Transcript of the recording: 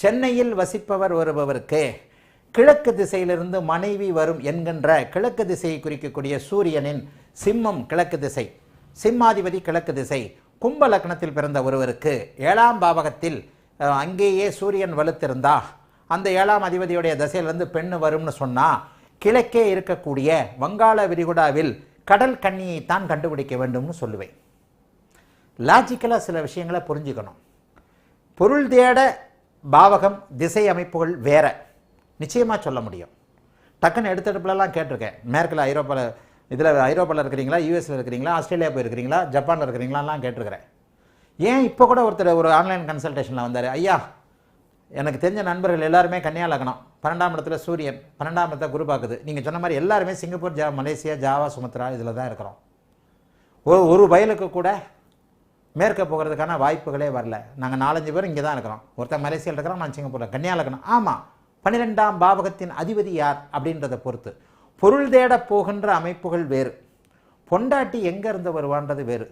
சென்னையில் வசிப்பவர் வருபவருக்கு கிழக்கு திசையிலிருந்து மனைவி வரும் என்கின்ற கிழக்கு திசையை குறிக்கக்கூடிய சூரியனின் சிம்மம் கிழக்கு திசை, சிம்மாதிபதி கிழக்கு திசை, கும்ப லக்னத்தில் பிறந்த ஒருவருக்கு 7ஆம் பாவகத்தில் அங்கேயே சூரியன் வலுத்திருந்தா அந்த 7ஆம் அதிபதியுடைய திசையிலிருந்து பெண்ணு வரும்னு சொன்னால் கிழக்கே இருக்கக்கூடிய வங்காள விரிகுடாவில் கடல் கன்னியை தான் கண்டுபிடிக்க வேண்டும்னு சொல்லுவேன். லாஜிக்கலாக சில விஷயங்களை புரிஞ்சுக்கணும். பொருள் தேட பாவகம் திசை அமைப்புகள் வேற, நிச்சயமாக சொல்ல முடியும். டக்குன்னு எடுத்தெடுப்புலலாம் கேட்டிருக்கேன். மேற்கில் ஐரோப்பாவில் இருக்கிறீங்களா, யூஎஸில் இருக்கிறீங்களா, ஆஸ்திரேலியா போயிருக்கிறீங்களா, ஜப்பானில் இருக்கிறீங்களாலாம் கேட்டிருக்கிறேன். ஏன் இப்போ கூட ஒருத்தர் ஒரு ஆன்லைன் கன்சல்டேஷனில் வந்தார். ஐயா, எனக்கு தெரிஞ்ச நண்பர்கள் எல்லாருமே கன்னியா லக்னம், 12ஆம் இடத்துல சூரியன், 12ஆம் இடத்துல குரு பார்க்குது. நீங்கள் சொன்ன மாதிரி எல்லாருமே சிங்கப்பூர், மலேசியா, ஜாவா, சுமத்ரா இதில் தான் இருக்கிறோம். ஒரு வயலுக்கு கூட மேற்க போகிறதுக்கான வாய்ப்புகளே வரல. நாங்கள் 4-5 பேர் இங்கே தான் இருக்கிறோம். ஒருத்தர் மலேசியாவில் இருக்கிறோம், நான் சிங்கப்பூரில். கன்னியா லக்னம். ஆமாம், 12ஆம் பாவகத்தின் அதிபதி யார் அப்படின்றத பொறுத்து பொருள் தேட போகின்ற அமைப்புகள் வேறு. பொண்டாட்டி எங்கே இருந்து வருவான்றது வேறு.